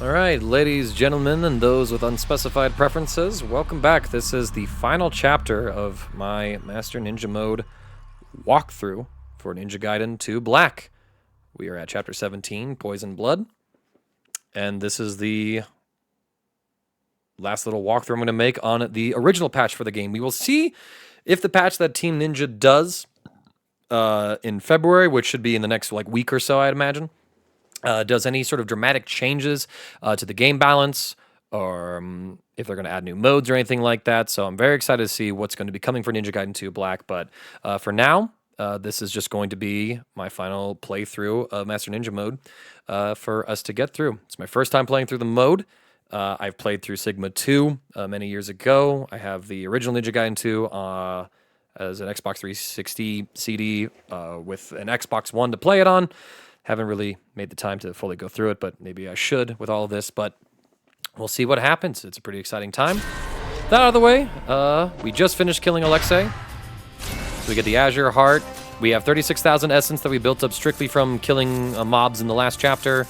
Alright, ladies, gentlemen, and those with unspecified preferences, welcome back. This is the final chapter of my Master Ninja Mode walkthrough for Ninja Gaiden 2 Black. We are at Chapter 17, Poison Blood, and this is the last little walkthrough I'm going to make on the original patch for the game. We will see if the patch that Team Ninja does in February, which should be in the next week or so, I'd imagine, does any sort of dramatic changes to the game balance, or if they're going to add new modes or anything like that. So I'm very excited to see what's going to be coming for Ninja Gaiden 2 Black. But for now, this is just going to be my final playthrough of Master Ninja Mode for us to get through. It's my first time playing through the mode. I've played through Sigma 2 many years ago. I have the original Ninja Gaiden 2 as an Xbox 360 CD with an Xbox One to play it on. Haven't really made the time to fully go through it, but maybe I should with all of this. But we'll see what happens. It's a pretty exciting time. That out of the way, we just finished killing Alexei. So we get the Azure Heart. We have 36,000 essence that we built up strictly from killing mobs in the last chapter.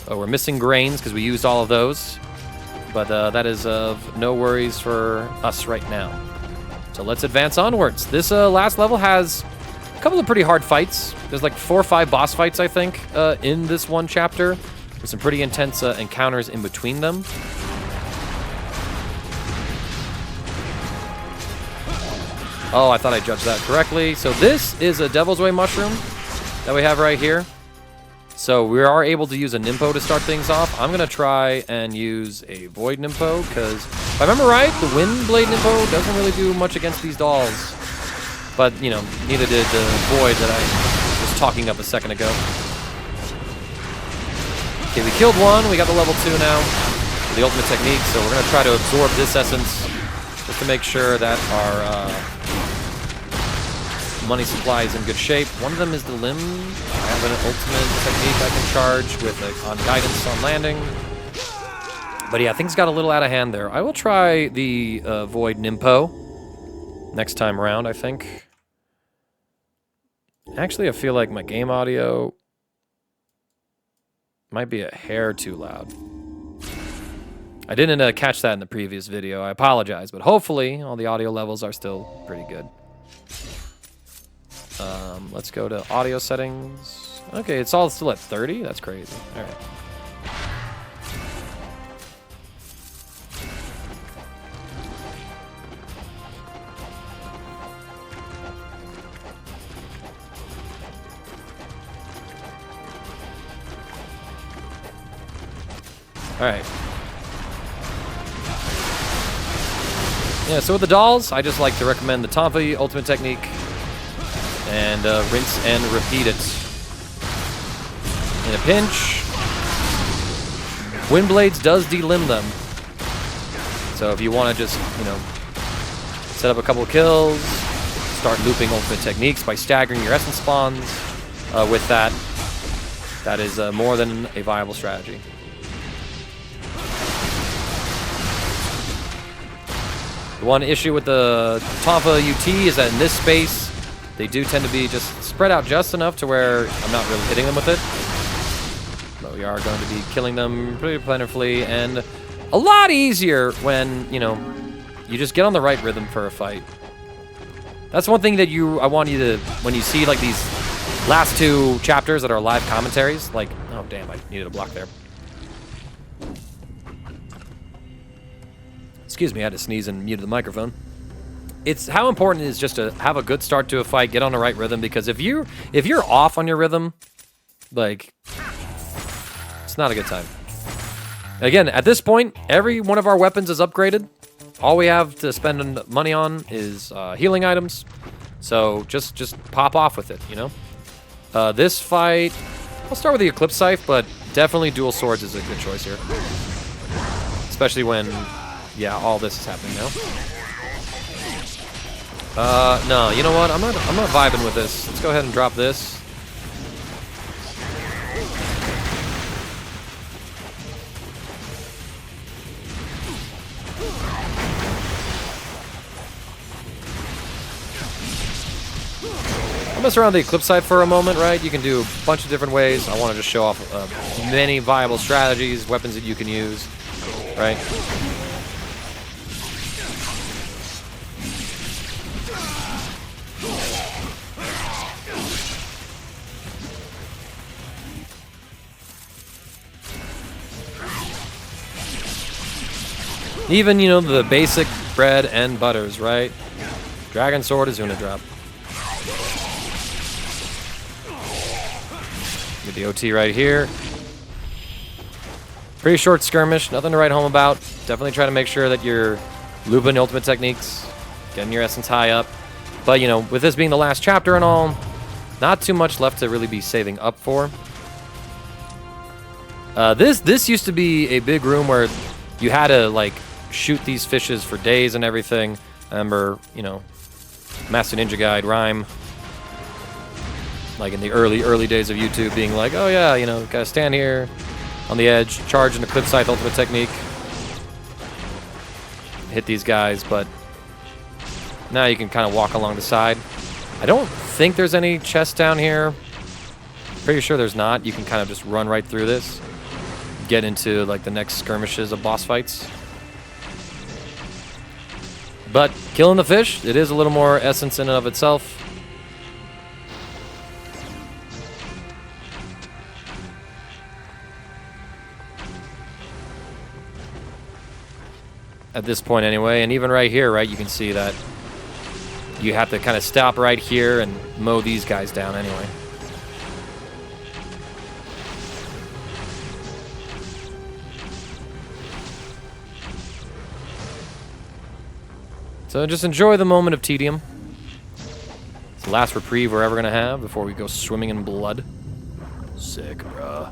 We're missing grains because we used all of those. But that is of no worries for us right now. So let's advance onwards. This last level has a couple of pretty hard fights. There's like 4 or 5 boss fights, I think, in this one chapter, with some pretty intense encounters in between them. Oh, I thought I judged that correctly. So this is a Devil's Way mushroom that we have right here. So we are able to use a Nimpo to start things off. I'm going to try and use a Void Nimpo, because if I remember right, the Wind Blade Nimpo doesn't really do much against these dolls. But, you know, neither did the Void that I was talking up a second ago. Okay, we killed one. We got the level 2 now. The ultimate technique. So we're going to try to absorb this essence just to make sure that our money supply is in good shape. One of them is the limb. I have an ultimate technique I can charge with on guidance on landing. But yeah, things got a little out of hand there. I will try the Void Nimpo next time around, I think. Actually, I feel like my game audio might be a hair too loud. I didn't catch that in the previous video. I apologize, but hopefully all the audio levels are still pretty good. Let's go to audio settings. Okay, it's all still at 30? That's crazy. All right. Alright. Yeah, so with the dolls, I just like to recommend the Tonfa ultimate technique and rinse and repeat it. In a pinch, Windblades does delimb them. So if you want to just, you know, set up a couple of kills, start looping ultimate techniques by staggering your essence spawns with that, that is more than a viable strategy. The one issue with the Tonfa UT is that in this space, they do tend to be just spread out just enough to where I'm not really hitting them with it. But we are going to be killing them pretty plentifully, and a lot easier when, you know, you just get on the right rhythm for a fight. That's one thing that I want you to, when you see like these last 2 chapters that are live commentaries, like, oh damn, I needed a block there. Excuse me, I had to sneeze and mute the microphone. It's how important it is just to have a good start to a fight, get on the right rhythm, because if you're off on your rhythm, like, it's not a good time. Again, at this point, every one of our weapons is upgraded. All we have to spend money on is healing items. So just pop off with it, you know? This fight, I'll start with the Eclipse Scythe, but definitely dual swords is a good choice here. Especially when, yeah, all this is happening now. No, you know what? I'm not vibing with this. Let's go ahead and drop this. I'm mess around the Eclipse side for a moment, right? You can do a bunch of different ways. I want to just show off many viable strategies, weapons that you can use, right? Even, you know, the basic bread and butters, right? Dragon Sword is Una Drop. Get the OT right here. Pretty short skirmish, nothing to write home about. Definitely try to make sure that you're looping ultimate techniques, getting your essence high up. But, you know, with this being the last chapter and all, not too much left to really be saving up for. This used to be a big room where you had to, like, shoot these fishes for days and everything. I remember, you know, Master Ninja Guide Rhyme, like in the early days of YouTube, being like, oh yeah, you know, gotta stand here on the edge, charge an Eclipse Scythe ultimate technique, hit these guys, but now you can kind of walk along the side. I don't think there's any chests down here. Pretty sure there's not. You can kind of just run right through this, get into like the next skirmishes of boss fights. But killing the fish, it is a little more essence in and of itself. At this point anyway, and even right here, right, you can see that you have to kind of stop right here and mow these guys down anyway. So just enjoy the moment of tedium. It's the last reprieve we're ever gonna have before we go swimming in blood. Sick, bruh.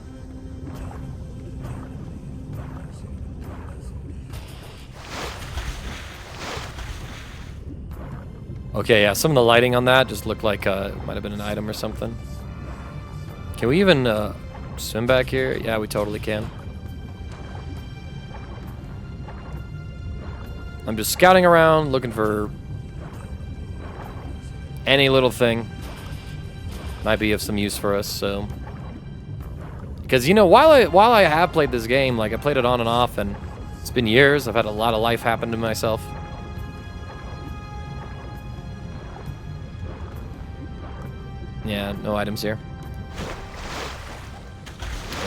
Okay, yeah, some of the lighting on that just looked like it might have been an item or something. Can we even swim back here? Yeah, we totally can. I'm just scouting around, looking for any little thing. Might be of some use for us, so. Because, you know, while I have played this game, like, I played it on and off, and it's been years. I've had a lot of life happen to myself. Yeah, no items here.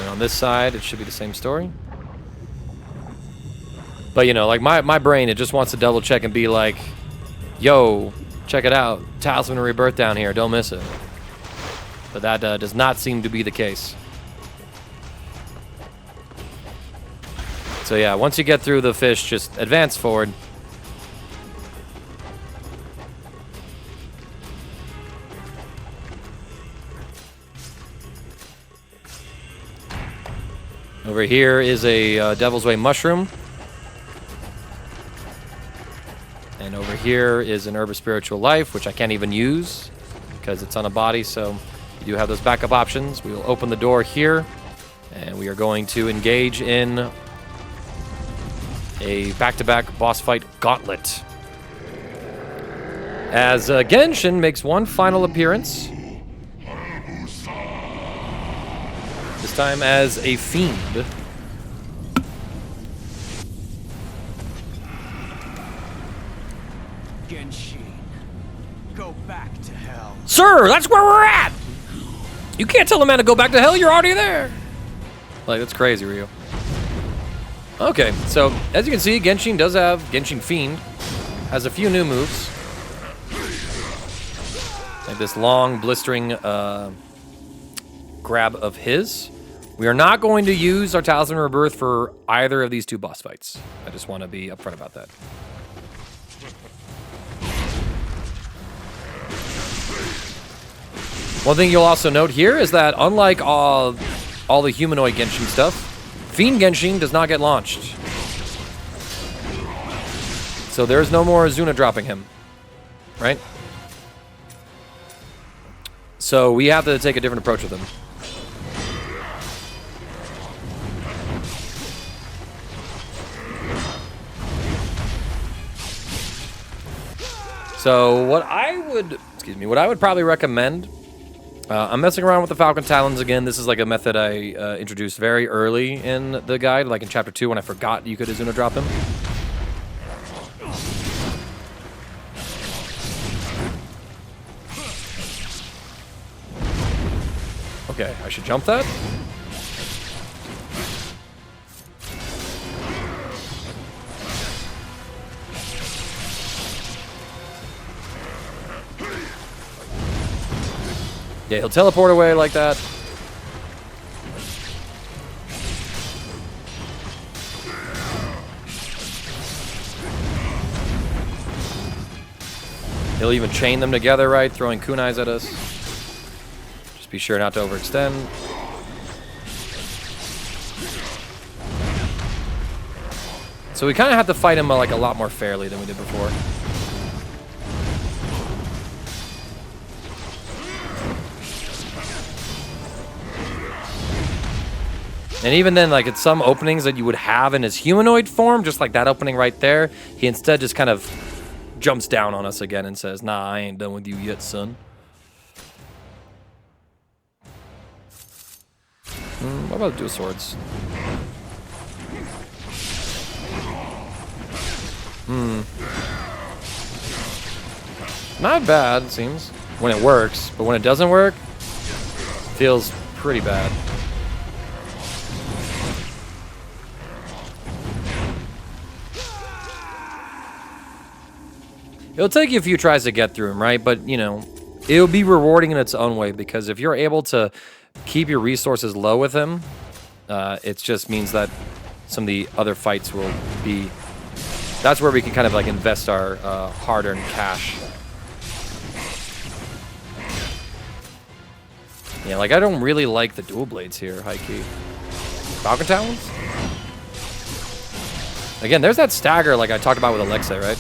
And on this side, it should be the same story. But, you know, like, my brain, it just wants to double check and be like, yo, check it out. Talisman of Rebirth down here. Don't miss it. But that does not seem to be the case. So, yeah, once you get through the fish, just advance forward. Over here is a Devil's Way mushroom. And over here is an Herb of Spiritual Life, which I can't even use because it's on a body, so you do have those backup options. We will open the door here, and we are going to engage in a back-to-back boss fight gauntlet. As Genshin makes one final appearance, this time as a fiend. Genshin, go back to hell. Sir, that's where we're at! You can't tell a man to go back to hell, you're already there! Like, that's crazy, Ryu. Okay, so, as you can see, Genshin does have, Genshin Fiend, has a few new moves. Like this long, blistering grab of his. We are not going to use our Talisman of Rebirth for either of these two boss fights. I just want to be upfront about that. One thing you'll also note here is that unlike all the humanoid Genshin stuff, Fiend Genshin does not get launched. So there's no more Zuna dropping him, right? So we have to take a different approach with him. So what I would probably recommend I'm messing around with the Falcon Talons again. This is like a method I introduced very early in the guide, like in Chapter 2 when I forgot you could Izuna drop him. Okay, I should jump that. Yeah, he'll teleport away like that. He'll even chain them together, right? Throwing kunais at us. Just be sure not to overextend. So we kind of have to fight him like a lot more fairly than we did before. And even then, like, at some openings that you would have in his humanoid form, just like that opening right there, he instead just kind of jumps down on us again and says, nah, I ain't done with you yet, son. What about the dual swords? Not bad, it seems, when it works. But when it doesn't work, it feels pretty bad. It'll take you a few tries to get through him, right? But, you know, it'll be rewarding in its own way, because if you're able to keep your resources low with him, it just means that some of the other fights will be... That's where we can kind of, like, invest our hard-earned cash. Yeah, like, I don't really like the dual blades here, high-key. Falcon Talons? Again, there's that stagger like I talked about with Alexa, right?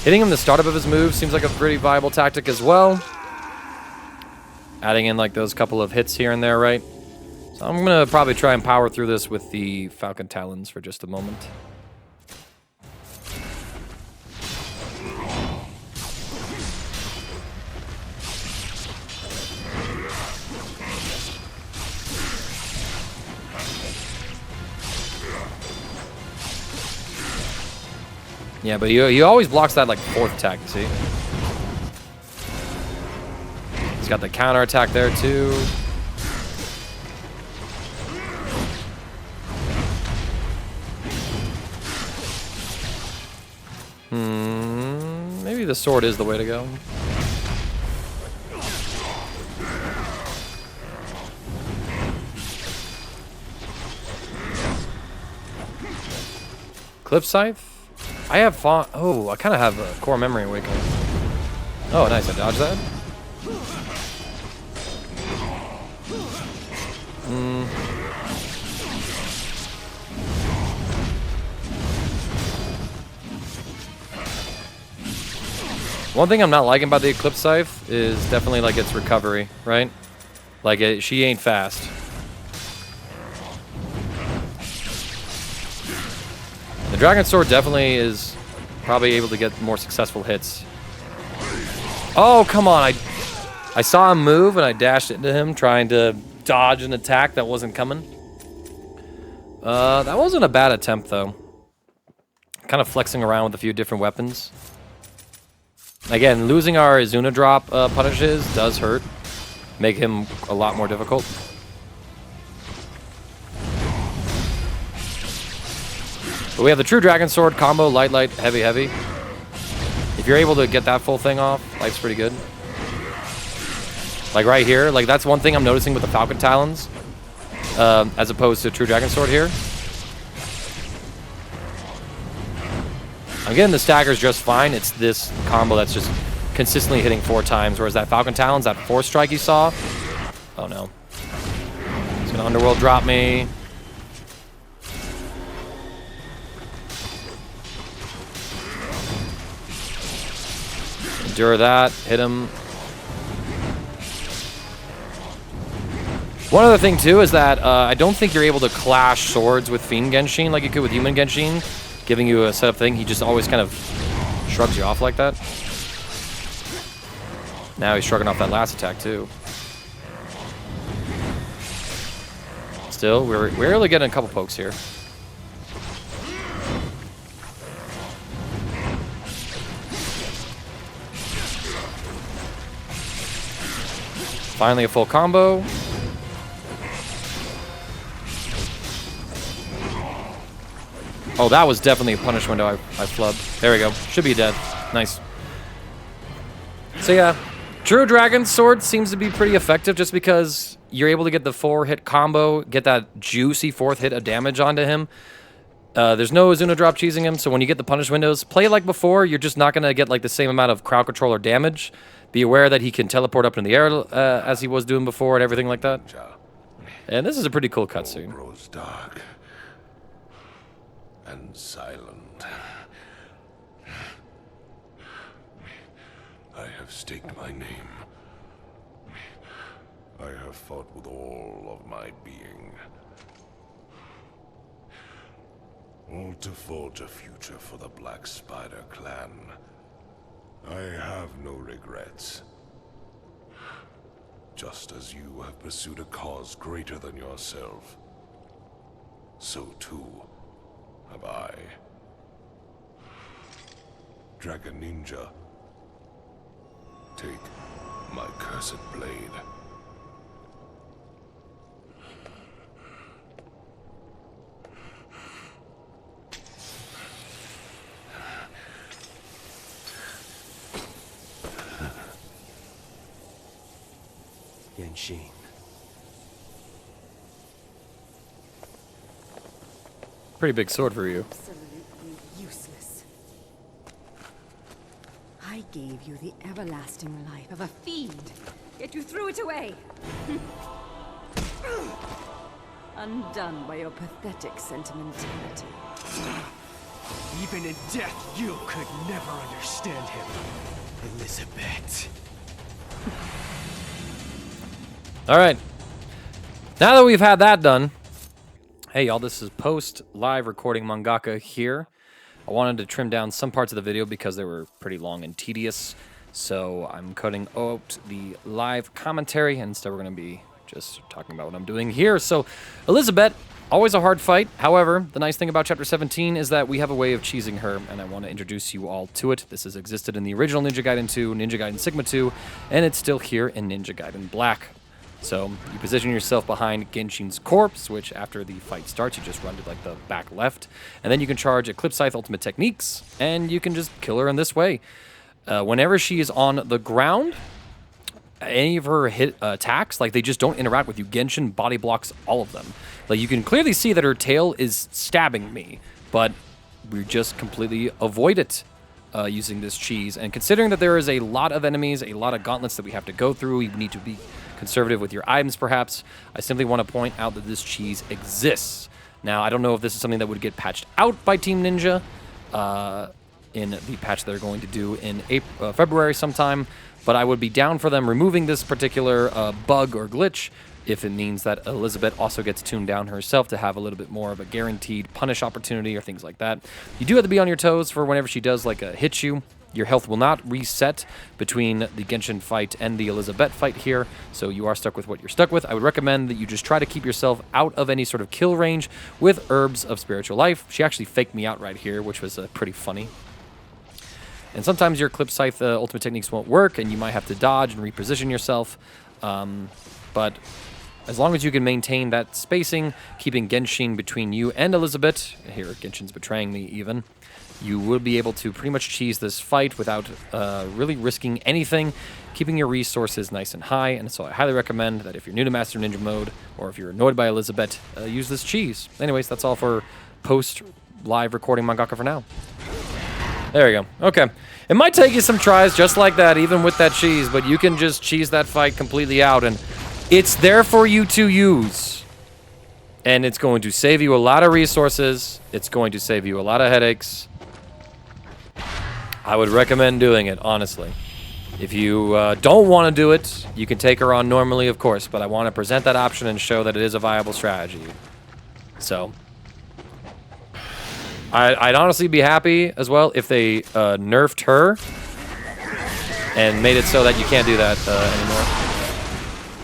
Hitting him the startup of his move seems like a pretty viable tactic as well. Adding in like those couple of hits here and there, right? So I'm gonna probably try and power through this with the Falcon Talons for just a moment. Yeah, but he always blocks that like fourth attack, you see? He's got the counter attack there too. Maybe the sword is the way to go. Cliff Scythe? I have fought. Oh, I kind of have a core memory awakening. Oh, nice. I dodged that. One thing I'm not liking about the Eclipse Scythe is definitely like its recovery, right? Like she ain't fast. The Dragon Sword definitely is probably able to get more successful hits. Oh, come on. I saw him move and I dashed into him trying to dodge an attack that wasn't coming. That wasn't a bad attempt, though. Kind of flexing around with a few different weapons. Again, losing our Izuna drop punishes does hurt. Make him a lot more difficult. But we have the true Dragon Sword combo, light, light, heavy, heavy. If you're able to get that full thing off, life's pretty good. Like right here, like that's one thing I'm noticing with the Falcon Talons, as opposed to true Dragon Sword here. I'm getting the staggers just fine. It's this combo that's just consistently hitting 4 times, whereas that Falcon Talons, that 4th strike you saw, oh no. He's gonna Underworld drop me. Endure that, hit him. One other thing too is that I don't think you're able to clash swords with Fiend Genshin like you could with Human Genshin, giving you a setup thing, he just always kind of shrugs you off like that. Now he's shrugging off that last attack too. Still, we're really getting a couple pokes here. Finally a full combo. Oh, that was definitely a punish window I flubbed. There we go. Should be dead. Nice. So yeah, True Dragon's Sword seems to be pretty effective just because you're able to get the 4-hit combo, get that juicy 4th hit of damage onto him. There's no Azuna drop cheesing him, so when you get the punish windows, play like before. You're just not going to get like the same amount of crowd control or damage. Be aware that he can teleport up in the air as he was doing before and everything like that. And this is a pretty cool cutscene. Grows dark and silent. I have staked my name. I have fought with all of my being. All to forge a future for the Black Spider clan. I have no regrets. Just as you have pursued a cause greater than yourself, so too have I. Dragon Ninja, take my cursed blade. Genshin. Pretty big sword for you. Absolutely useless. I gave you the everlasting life of a fiend, yet you threw it away. Undone by your pathetic sentimentality. Even in death, you could never understand him, Elizabet. All right. Now that we've had that done, hey y'all, this is post-live recording mangaka here. I wanted to trim down some parts of the video because they were pretty long and tedious, so I'm cutting out the live commentary, and instead we're going to be just talking about what I'm doing here. So, Elizabet, always a hard fight. However, the nice thing about Chapter 17 is that we have a way of cheesing her, and I want to introduce you all to it. This has existed in the original Ninja Gaiden 2, Ninja Gaiden Sigma 2, and it's still here in Ninja Gaiden Black. So you position yourself behind Genshin's corpse, which after the fight starts, you just run to like the back left. And then you can charge Eclipse Scythe Ultimate Techniques, and you can just kill her in this way. Whenever she is on the ground, any of her hit attacks, like they just don't interact with you. Genshin body blocks all of them. Like you can clearly see that her tail is stabbing me, but we just completely avoid it. Using this cheese. And considering that there is a lot of enemies, a lot of gauntlets that we have to go through, you need to be conservative with your items perhaps, I simply want to point out that this cheese exists. Now, I don't know if this is something that would get patched out by Team Ninja in the patch they're going to do in February sometime, but I would be down for them removing this particular bug or glitch if it means that Elizabet also gets tuned down herself to have a little bit more of a guaranteed punish opportunity or things like that. You do have to be on your toes for whenever she does like hit you. Your health will not reset between the Genshin fight and the Elizabet fight here, so you are stuck with what you're stuck with. I would recommend that you just try to keep yourself out of any sort of kill range with Herbs of Spiritual Life. She actually faked me out right here, which was pretty funny. And sometimes your Eclipse Scythe ultimate techniques won't work, and you might have to dodge and reposition yourself. But as long as you can maintain that spacing, keeping Genshin between you and Elizabet, here Genshin's betraying me even, you will be able to pretty much cheese this fight without really risking anything, keeping your resources nice and high. And so I highly recommend that if you're new to Master Ninja mode, or if you're annoyed by Elizabet, use this cheese. Anyways, that's all for post-live recording mangaka for now. There we go. Okay. It might take you some tries just like that, even with that cheese, but you can just cheese that fight completely out, and it's there for you to use. And it's going to save you a lot of resources. It's going to save you a lot of headaches. I would recommend doing it, honestly. If you don't want to do it, you can take her on normally, of course, but I want to present that option and show that it is a viable strategy. So, I'd honestly be happy as well if they nerfed her and made it so that you can't do that anymore.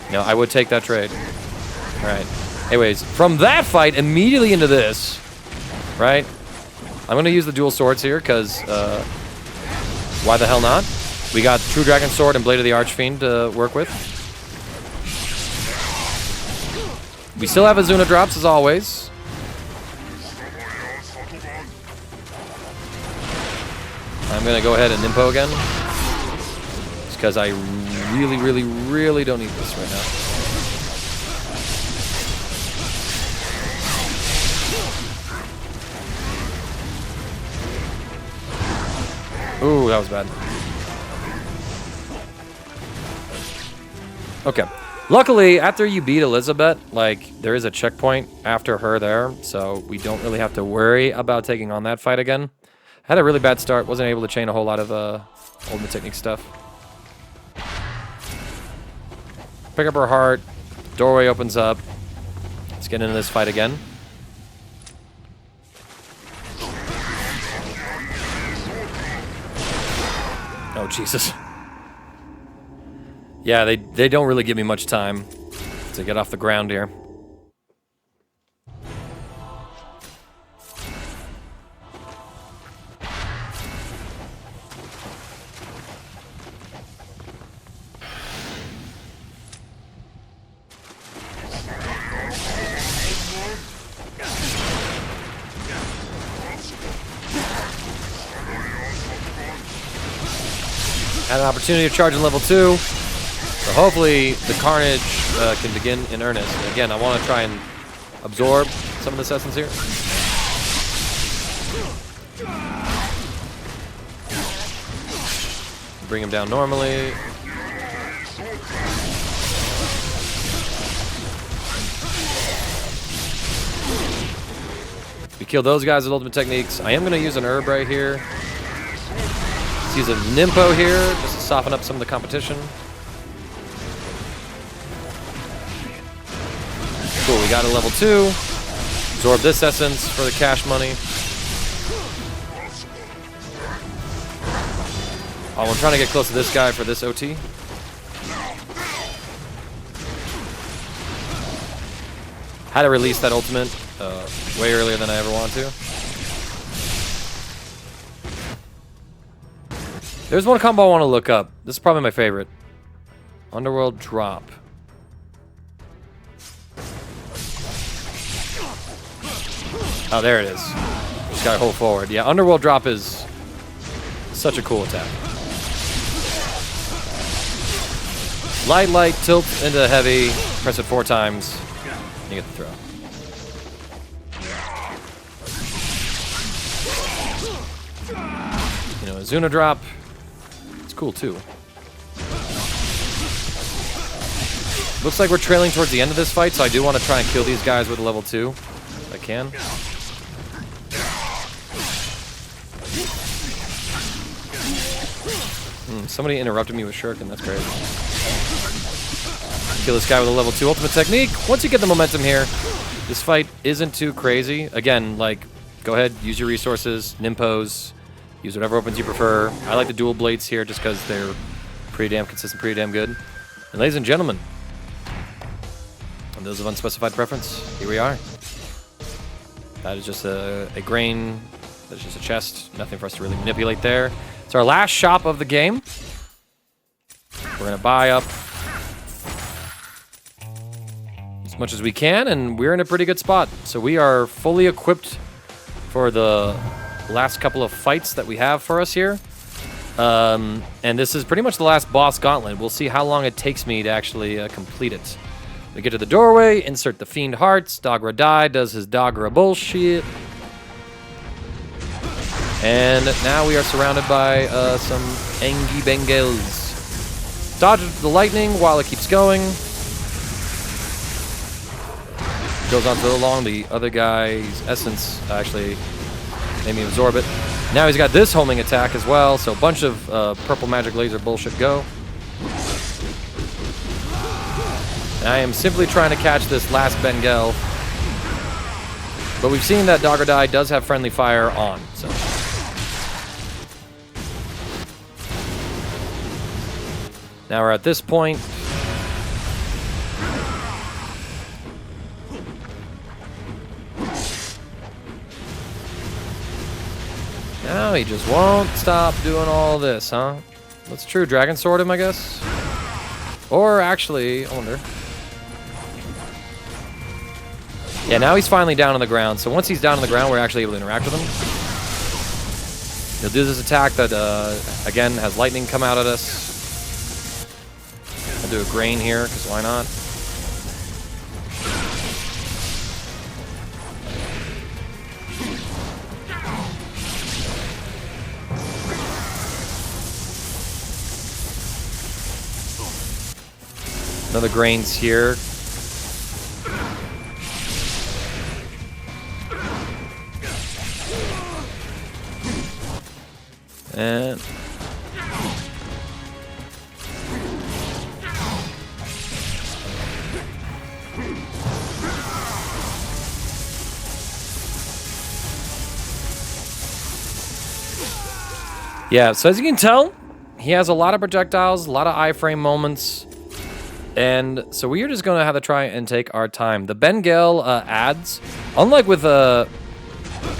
You know, I would take that trade. All right. Anyways, from that fight immediately into this, right? I'm going to use the dual swords here because why the hell not? We got True Dragon Sword and Blade of the Archfiend to work with. We still have Azuna drops as always. I'm going to go ahead and Nimpo again. Just because I really don't need this right now. Ooh, that was bad. Okay. Luckily, after you beat Elizébet, like, there is a checkpoint after her there, so we don't really have to worry about taking on that fight again. Had a really bad start, wasn't able to chain a whole lot of ultimate technique stuff. Pick up her heart, doorway opens up. Let's get into this fight again. Oh, Jesus. Yeah, they don't really give me much time to get off the ground here. Had an opportunity to charge in level 2. So hopefully the carnage can begin in earnest. Again, I want to try and absorb some of this essence here. Bring him down normally. We kill those guys with ultimate techniques. I am going to use an herb right here. Let's use a Nimpo here just to soften up some of the competition. Cool, we got a level 2. Absorb this essence for the cash money. Oh, I'm trying to get close to this guy for this OT. Had to release that ultimate way earlier than I ever wanted to. There's one combo I want to look up. This is probably my favorite. Underworld Drop. Oh, there it is. Just gotta hold forward. Yeah, Underworld Drop is such a cool attack. Light, tilt into heavy, press it 4 times, and you get the throw. You know, Azuna Drop, it's cool too. Looks like we're trailing towards the end of this fight, so I do want to try and kill these guys with a level 2, if I can. Somebody interrupted me with Shuriken, that's crazy. Kill this guy with a level 2 ultimate technique. Once you get the momentum here, this fight isn't too crazy. Again, like, go ahead, use your resources, Nimpos, use whatever weapons you prefer. I like the dual blades here just because they're pretty damn consistent, pretty damn good. And ladies and gentlemen, and those of unspecified preference, here we are. That is just a grain, that's just a chest, nothing for us to really manipulate there. It's our last shop of the game. We're going to buy up as much as we can, and we're in a pretty good spot. So we are fully equipped for the last couple of fights that we have for us here. And this is pretty much the last boss gauntlet. We'll see how long it takes me to actually complete it. We get to the doorway, insert the Fiend Hearts. Dagra Dai does his Dagra bullshit. And now we are surrounded by some Engi Bengals. Dodge the lightning while it keeps going. Goes on so long, the other guy's essence actually made me absorb it. Now he's got this homing attack as well, so a bunch of purple magic laser bullshit go. And I am simply trying to catch this last Bengal. But we've seen that Dagra Dai does have friendly fire on, so. Now we're at this point. Now he just won't stop doing all this, huh? That's true. Dragon Sword him, I guess. Or actually, I wonder. Yeah, now he's finally down on the ground. So once he's down on the ground, we're actually able to interact with him. He'll do this attack that, again, has lightning come out at us. I'll do a grain here, because why not? Another grains here. And yeah, so as you can tell, he has a lot of projectiles, a lot of iframe moments. And so we are just going to have to try and take our time. The Bengal ads, unlike with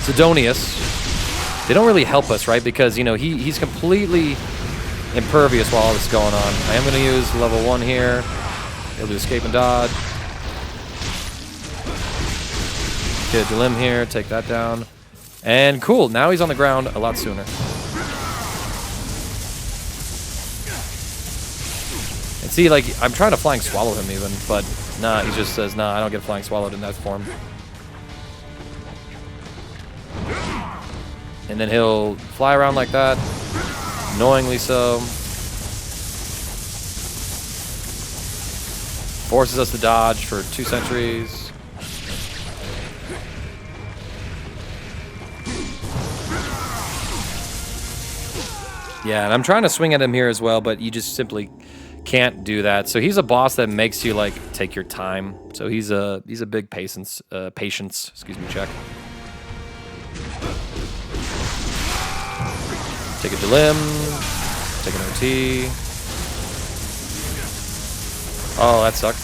Sidonius, they don't really help us, right? Because, you know, he's completely impervious while all this is going on. I am going to use level 1 here. He'll do escape and dodge. Get a limb here, take that down. And cool, now he's on the ground a lot sooner. And see, like, I'm trying to flying swallow him even, but nah, he just says, nah, I don't get flying swallowed in that form. And then he'll fly around like that, annoyingly so. Forces us to dodge for 2 centuries. Yeah, and I'm trying to swing at him here as well, but you just simply can't do that. So he's a boss that makes you like take your time. So he's a big patience check. Take a Delim, take an OT. Oh, that sucked.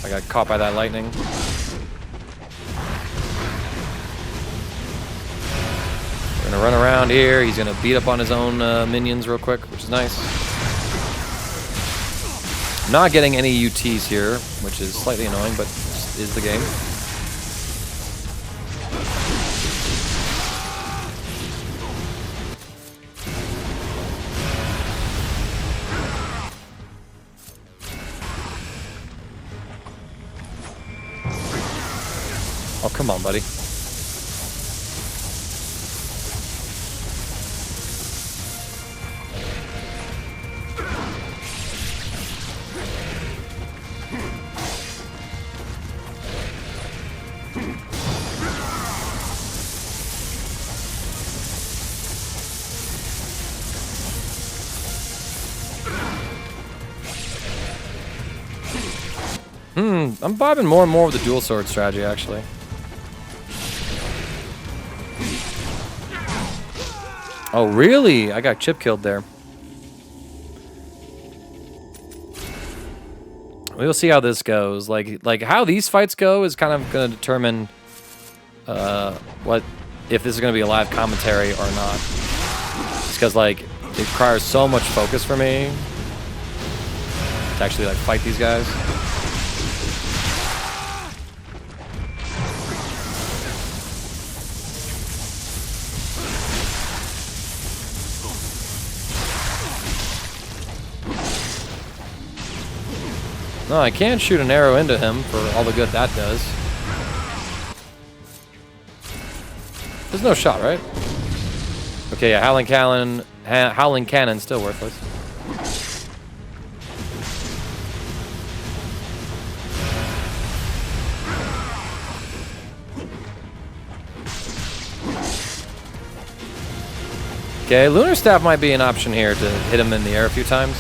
I got caught by that lightning. We're gonna run around here. He's gonna beat up on his own minions real quick, which is nice. Not getting any UTs here, which is slightly annoying, but is the game. Oh, come on, buddy. I'm vibing more and more with the dual sword strategy, actually. Oh, really? I got chip killed there. We'll see how this goes. Like how these fights go is kind of going to determine what if this is going to be a live commentary or not. Just because like it requires so much focus for me to actually like fight these guys. No, I can shoot an arrow into him for all the good that does. There's no shot, right? Okay, yeah, Howling Cannon, still worthless. Okay, Lunar Staff might be an option here to hit him in the air a few times.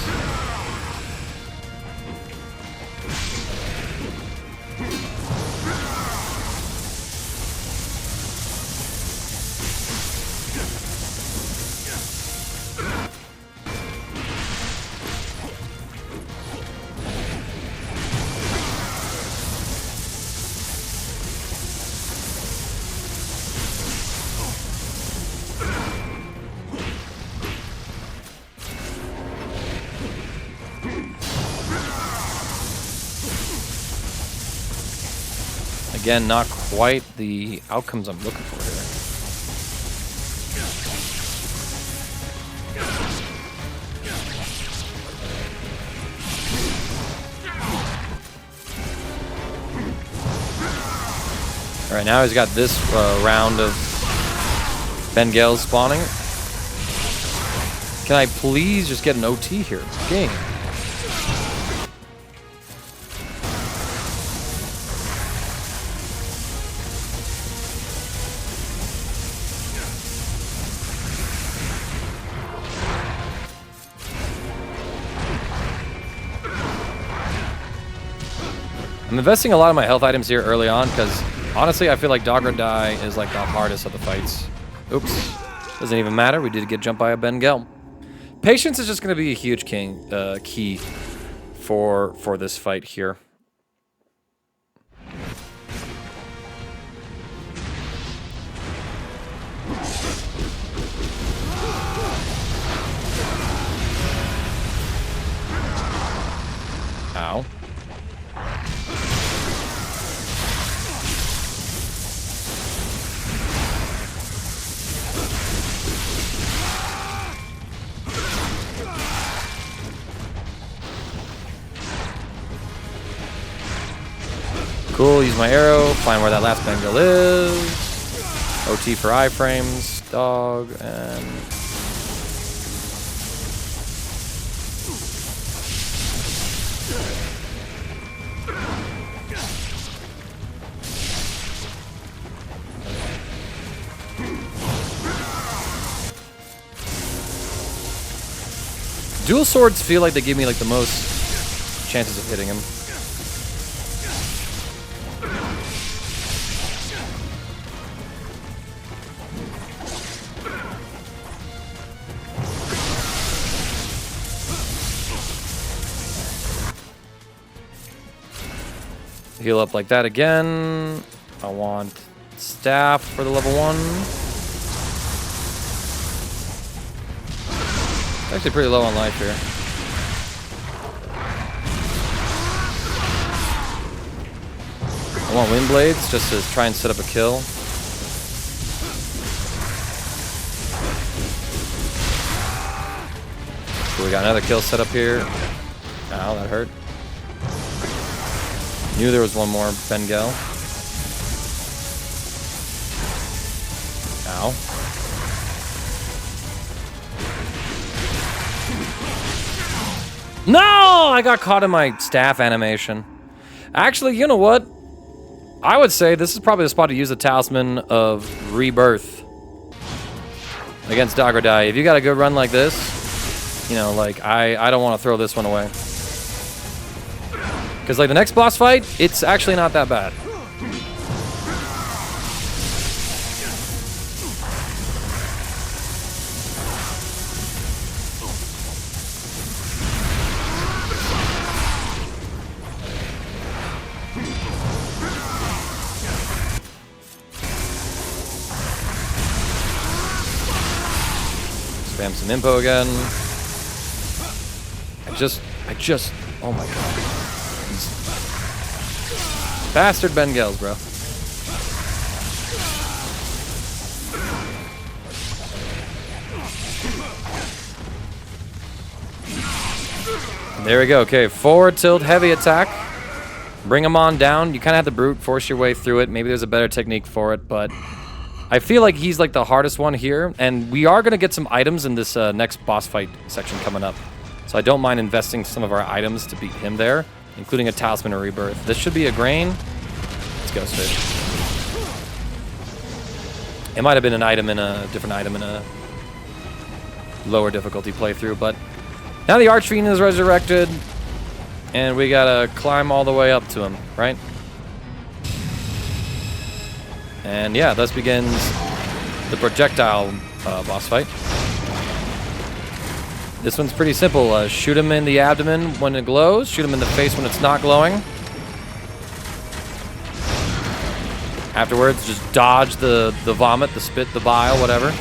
Again, not quite the outcomes I'm looking for here. All right, now he's got this round of Bengals spawning. Can I please just get an OT here? Game. I'm investing a lot of my health items here early on because honestly I feel like Dagra Dai is like the hardest of the fights. Oops. Doesn't even matter. We did get jumped by a Bengal. Patience is just going to be a huge key for this fight here. Ow. Cool, use my arrow, find where that last Bengal is. OT for iframes, dog, and... Dual swords feel like they give me like the most chances of hitting him. Heal up like that again. I want staff for the level 1. Actually pretty low on life here. I want wind blades just to try and set up a kill. So we got another kill set up here. Ow, that hurt. Knew there was one more Bengal. Ow. No! I got caught in my staff animation. Actually, you know what? I would say this is probably the spot to use the Talisman of Rebirth against Dagra Dai. If you got a good run like this, you know, like, I don't want to throw this one away. Because, like, the next boss fight, it's actually not that bad. Spam some info again. I just, oh my god. Bastard Bengals, bro. There we go. Okay, forward tilt, heavy attack. Bring him on down. You kind of have to brute force your way through it. Maybe there's a better technique for it, but I feel like he's like the hardest one here, and we are going to get some items in this next boss fight section coming up. So I don't mind investing some of our items to beat him there, including a Talisman of Rebirth. This should be a grain. Let's go, Fish. It might have been an item in a different item in a lower difficulty playthrough, but now the Archfiend is resurrected, and we gotta climb all the way up to him, right? And yeah, thus begins the projectile boss fight. This one's pretty simple. Shoot him in the abdomen when it glows, shoot him in the face when it's not glowing. Afterwards, just dodge the vomit, the spit, the bile, whatever.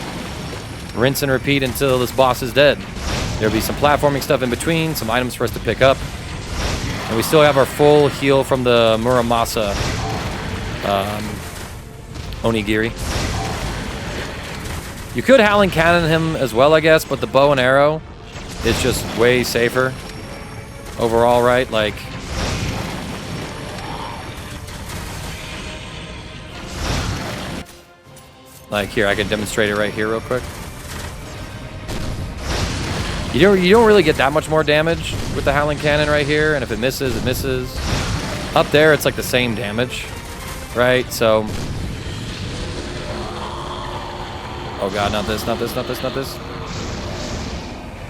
Rinse and repeat until this boss is dead. There'll be some platforming stuff in between, some items for us to pick up. And we still have our full heal from the Muramasa Onigiri. You could Howling Cannon him as well, I guess, but the bow and arrow is just way safer overall, right? Like, here, I can demonstrate it right here real quick. You don't really get that much more damage with the Howling Cannon right here, and if it misses, it misses. Up there, it's like the same damage, right? So, oh god, not this, not this, not this, not this.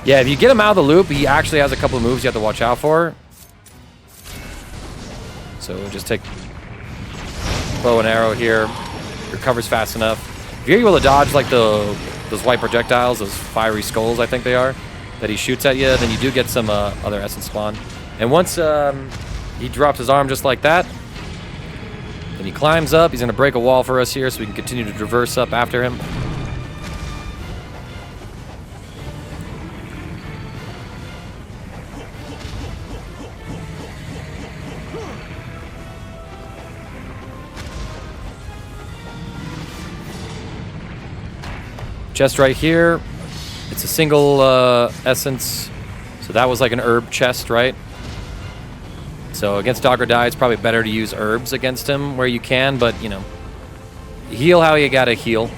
Yeah, if you get him out of the loop, he actually has a couple of moves you have to watch out for. So just take bow and arrow here. Recovers fast enough. If you're able to dodge like those white projectiles, those fiery skulls, I think they are, that he shoots at you, then you do get some other essence spawn. And once he drops his arm just like that, then he climbs up. He's going to break a wall for us here so we can continue to traverse up after him. Chest right here. It's a single essence. So that was like an herb chest, right? So against Dagra Dai, it's probably better to use herbs against him where you can, but, you know, heal how you gotta heal.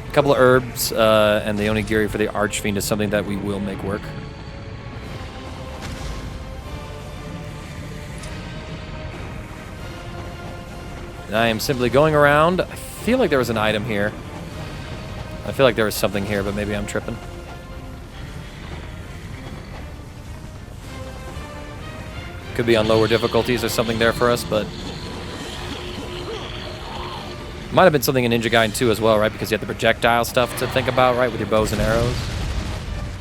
A couple of herbs and the Onigiri for the Archfiend is something that we will make work. And I am simply going around. I feel like there was an item here. I feel like there was something here, but maybe I'm tripping. Could be on lower difficulties or something there for us, but might have been something in Ninja Gaiden 2 as well, right? Because you have the projectile stuff to think about, right? With your bows and arrows.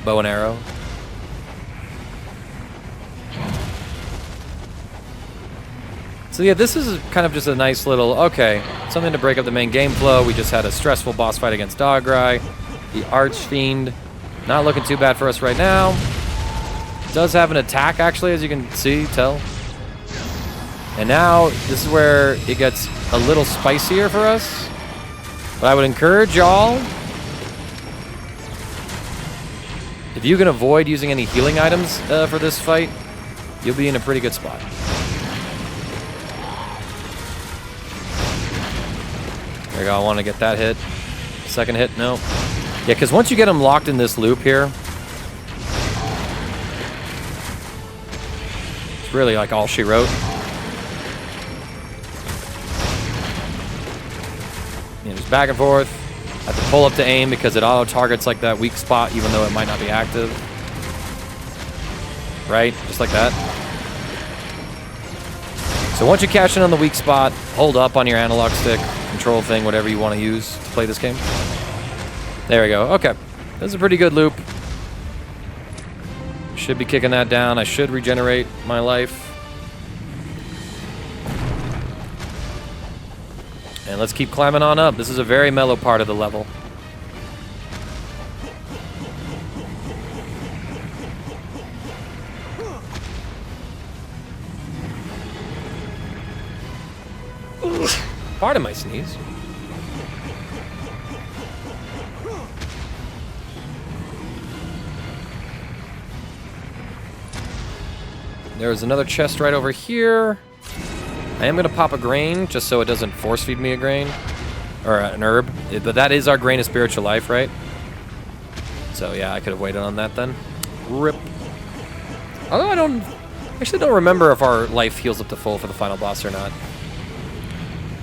Bow and arrow. So yeah, this is kind of just a nice little, okay, something to break up the main game flow. We just had a stressful boss fight against Dagra, the Archfiend. Not looking too bad for us right now. Does have an attack, actually, as you can tell. And now, this is where it gets a little spicier for us. But I would encourage y'all, if you can avoid using any healing items for this fight, you'll be in a pretty good spot. There we go, I want to get that hit. Second hit, no. Yeah, because once you get them locked in this loop here, it's really like all she wrote. You know, just back and forth. I have to pull up to aim because it auto-targets like that weak spot even though it might not be active. Right? Just like that. So once you cash in on the weak spot, hold up on your analog stick, control thing, whatever you want to use to play this game. There we go. Okay. This is a pretty good loop. Should be kicking that down. I should regenerate my life. And let's keep climbing on up. This is a very mellow part of the level. Pardon my sneeze. There's another chest right over here. I am going to pop a grain just so it doesn't force feed me a grain. Or an herb. But that is our grain of spiritual life, right? So yeah, I could have waited on that then. Rip. Although I actually don't remember if our life heals up to full for the final boss or not.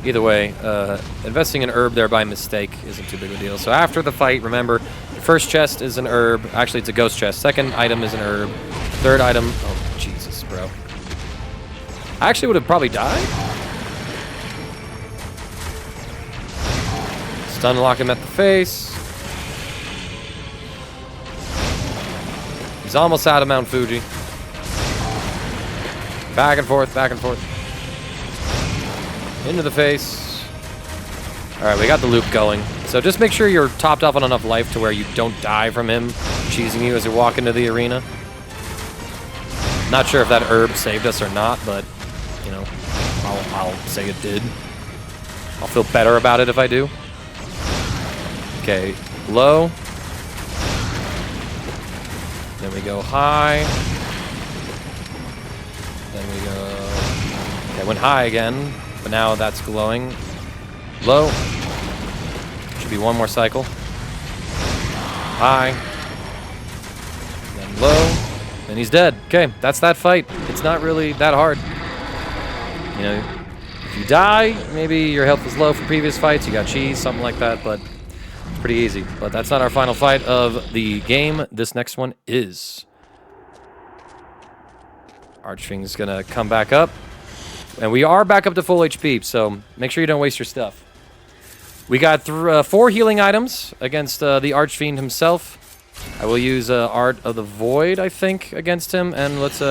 Either way, investing in herb there by mistake isn't too big of a deal. So after the fight, remember, the first chest is an herb. Actually, it's a ghost chest. Second item is an herb. Third item... Oh, Jesus, bro. I actually would have probably died. Stun lock him at the face. He's almost out of Mount Fuji. Back and forth, back and forth. Into the face. Alright, we got the loop going. So just make sure you're topped off on enough life to where you don't die from him cheesing you as you walk into the arena. Not sure if that herb saved us or not, but, you know, I'll say it did. I'll feel better about it if I do. Okay, low. Then we go high. Then we go... Okay, went high again, but now that's glowing. Low. Should be one more cycle. High. Then low. And he's dead. Okay, that's that fight. It's not really that hard. You know, if you die, maybe your health was low from previous fights, you got cheese, something like that, but it's pretty easy. But that's not our final fight of the game. This next one is. Archfiend's gonna come back up. And we are back up to full HP, so make sure you don't waste your stuff. We got 4 healing items against the Archfiend himself. I will use Art of the Void, I think, against him, and let's...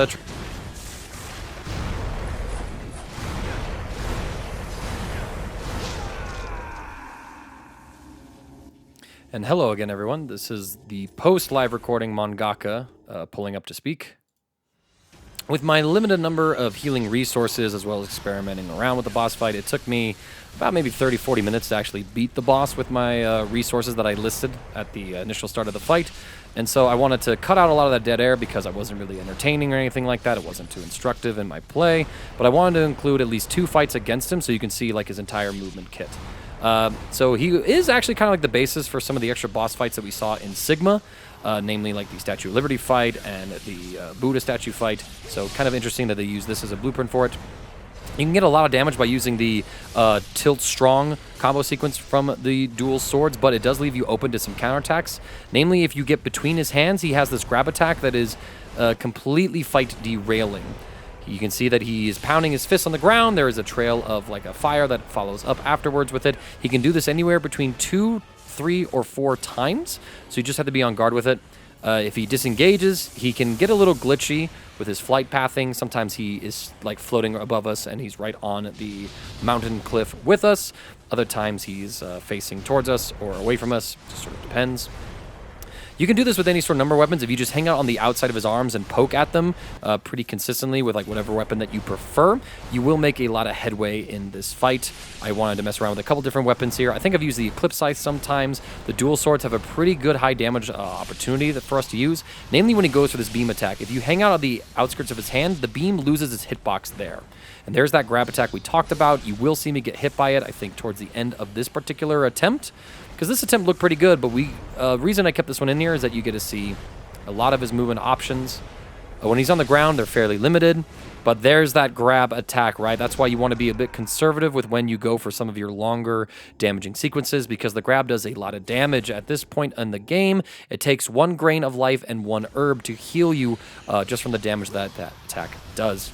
And hello again, everyone. This is the post-live recording mangaka pulling up to speak. With my limited number of healing resources, as well as experimenting around with the boss fight, it took me about maybe 30-40 minutes to actually beat the boss with my resources that I listed at the initial start of the fight. And so I wanted to cut out a lot of that dead air because I wasn't really entertaining or anything like that. It wasn't too instructive in my play. But I wanted to include at least 2 fights against him so you can see like his entire movement kit. So he is actually kind of like the basis for some of the extra boss fights that we saw in Sigma. Namely like the Statue of Liberty fight and the Buddha statue fight. So kind of interesting that they use this as a blueprint for it. You can get a lot of damage by using the Tilt Strong combo sequence from the dual swords, but it does leave you open to some counterattacks. Namely, if you get between his hands, he has this grab attack that is completely fight derailing. You can see that he is pounding his fist on the ground. There is a trail of like a fire that follows up afterwards with it. He can do this anywhere between 2, 3, or 4 times, so you just have to be on guard with it. If he disengages, he can get a little glitchy with his flight pathing. Sometimes he is like floating above us and he's right on the mountain cliff with us. Other times he's facing towards us or away from us. Just sort of depends. You can do this with any sort of number of weapons. If you just hang out on the outside of his arms and poke at them pretty consistently with like whatever weapon that you prefer, you will make a lot of headway in this fight. I wanted to mess around with a couple different weapons here. I think I've used the Eclipse Scythe sometimes. The dual swords have a pretty good high damage opportunity for us to use, namely when he goes for this beam attack. If you hang out on the outskirts of his hand, the beam loses its hitbox there. And there's that grab attack we talked about. You will see me get hit by it, I think, towards the end of this particular attempt. Because this attempt looked pretty good, but reason I kept this one in here is that you get to see a lot of his movement options. When he's on the ground, they're fairly limited, but there's that grab attack, right? That's why you want to be a bit conservative with when you go for some of your longer damaging sequences, because the grab does a lot of damage at this point in the game. It takes 1 grain of life and 1 herb to heal you just from the damage that attack does.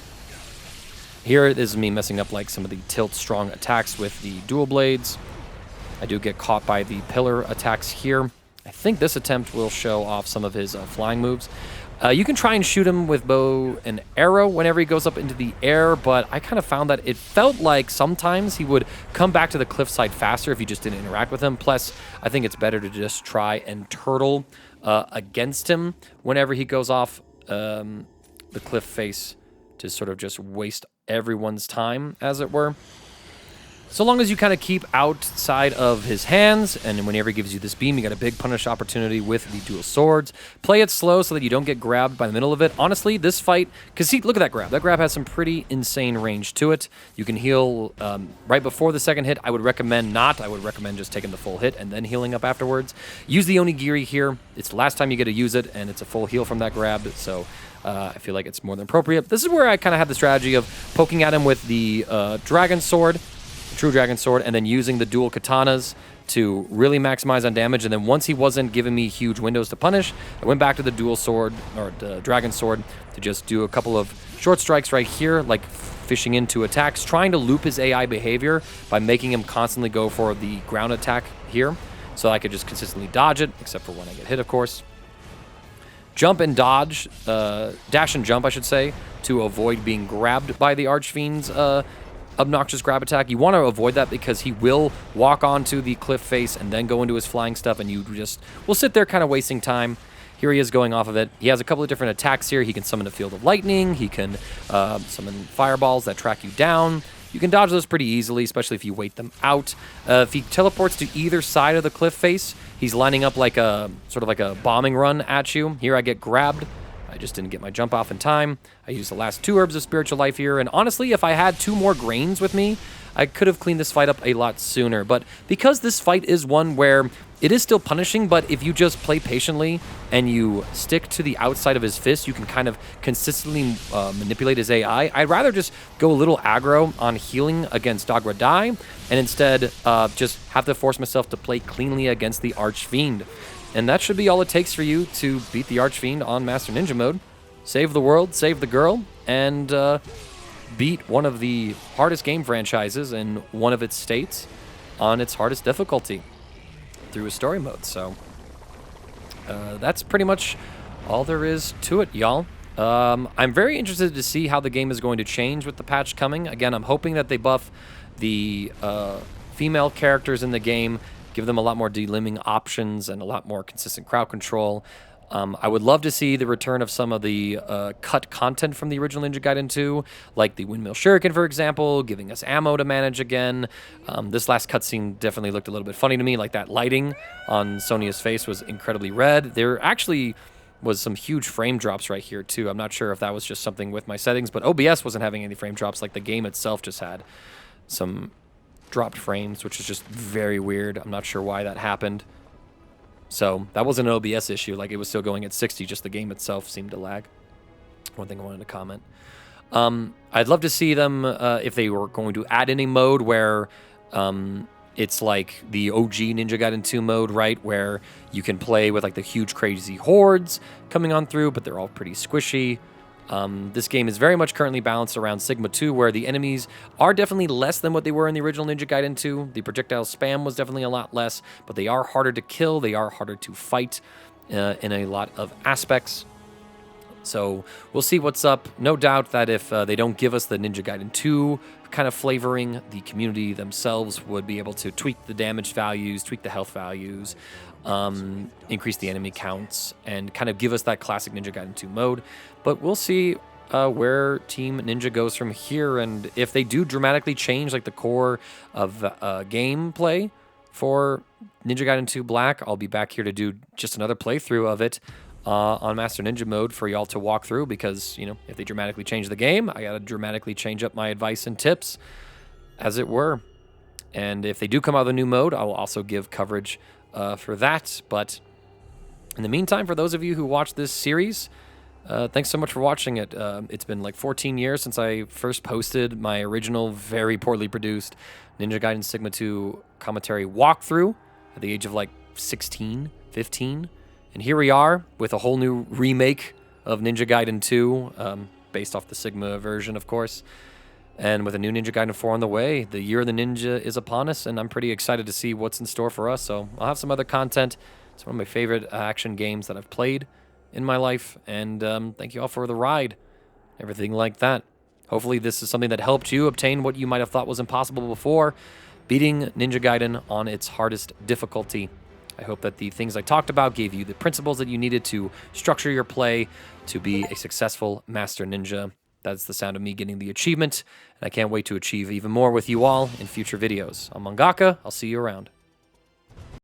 Here is me messing up like some of the tilt strong attacks with the dual blades. I do get caught by the pillar attacks here. I think this attempt will show off some of his flying moves. You can try and shoot him with bow and arrow whenever he goes up into the air, but I kind of found that it felt like sometimes he would come back to the cliffside faster if you just didn't interact with him. Plus, I think it's better to just try and turtle against him whenever he goes off the cliff face to sort of just waste everyone's time, as it were. So long as you kind of keep outside of his hands, and whenever he gives you this beam, you got a big punish opportunity with the dual swords. Play it slow so that you don't get grabbed by the middle of it. Honestly, this fight, because see, look at that grab. That grab has some pretty insane range to it. You can heal right before the second hit. I would recommend not. I would recommend just taking the full hit and then healing up afterwards. Use the Onigiri here. It's the last time you get to use it, and it's a full heal from that grab, so I feel like it's more than appropriate. This is where I kind of had the strategy of poking at him with the Dragon Sword, True Dragon Sword, and then using the dual katanas to really maximize on damage. And then once he wasn't giving me huge windows to punish, I went back to the dual sword, or the Dragon Sword, to just do a couple of short strikes right here, like fishing into attacks, trying to loop his AI behavior by making him constantly go for the ground attack here, so I could just consistently dodge it, except for when I get hit, of course. Jump and dodge, dash and jump, I should say, to avoid being grabbed by the Archfiend's obnoxious grab attack. You want to avoid that because he will walk onto the cliff face and then go into his flying stuff, and you just will sit there kind of wasting time. Here he is going off of it. He has a couple of different attacks here. He can summon a field of lightning. He can summon fireballs that track you down. you can dodge those pretty easily, especially if you wait them out. If he teleports to either side of the cliff face, he's lining up like a sort of like a bombing run at you. Here I get grabbed. I just didn't get my jump off in time. I used the last 2 herbs of spiritual life here, and honestly, if I had 2 more grains with me, I could have cleaned this fight up a lot sooner. But because this fight is one where it is still punishing, but if you just play patiently and you stick to the outside of his fist, you can kind of consistently manipulate his AI. I'd rather just go a little aggro on healing against Dagra Dai, and instead just have to force myself to play cleanly against the Archfiend. And that should be all it takes for you to beat the Archfiend on Master Ninja mode. Save the world, save the girl, and beat one of the hardest game franchises in one of its states on its hardest difficulty through a story mode. So that's pretty much all there is to it, y'all. I'm very interested to see how the game is going to change with the patch coming. Again, I'm hoping that they buff the female characters in the game, give them a lot more delimbing options and a lot more consistent crowd control. I would love to see the return of some of the cut content from the original Ninja Gaiden 2, like the Windmill Shuriken, for example, giving us ammo to manage again. This last cutscene definitely looked a little bit funny to me, like that lighting on Sonia's face was incredibly red. There actually was some huge frame drops right here, too. I'm not sure if that was just something with my settings, but OBS wasn't having any frame drops, like the game itself just had some dropped frames, which is just very weird. I'm not sure why that happened. So that wasn't an OBS issue. Like, it was still going at 60, just the game itself seemed to lag. One thing I wanted to comment. I'd love to see them, if they were going to add any mode where it's like the OG Ninja Gaiden 2 mode, right? Where you can play with like the huge crazy hordes coming on through, but they're all pretty squishy. This game is very much currently balanced around Sigma 2, where the enemies are definitely less than what they were in the original Ninja Gaiden 2. The projectile spam was definitely a lot less, but they are harder to kill, they are harder to fight in a lot of aspects. So we'll see what's up. No doubt that if they don't give us the Ninja Gaiden 2 kind of flavoring, the community themselves would be able to tweak the damage values, tweak the health values, increase the enemy counts, and kind of give us that classic Ninja Gaiden 2 mode. But we'll see where Team Ninja goes from here, and if they do dramatically change like the core of gameplay for Ninja Gaiden 2 Black, I'll be back here to do just another playthrough of it on Master Ninja mode for y'all to walk through, because, you know, if they dramatically change the game, I gotta dramatically change up my advice and tips, as it were. And if they do come out with a new mode, I will also give coverage for that. But in the meantime, for those of you who watch this series, thanks so much for watching it. It's been like 14 years since I first posted my original, very poorly produced Ninja Gaiden Sigma 2 commentary walkthrough at the age of like 16, 15. And here we are with a whole new remake of Ninja Gaiden 2, based off the Sigma version, of course. And with a new Ninja Gaiden 4 on the way, the year of the ninja is upon us, and I'm pretty excited to see what's in store for us. So I'll have some other content. It's one of my favorite action games that I've played in my life, and thank you all for the ride, everything like that. Hopefully this is something that helped you obtain what you might have thought was impossible before, beating Ninja Gaiden on its hardest difficulty. I hope that the things I talked about gave you the principles that you needed to structure your play to be a successful Master Ninja. That's the sound of me getting the achievement, and I can't wait to achieve even more with you all in future videos. I'm Mangaka. I'll see you around.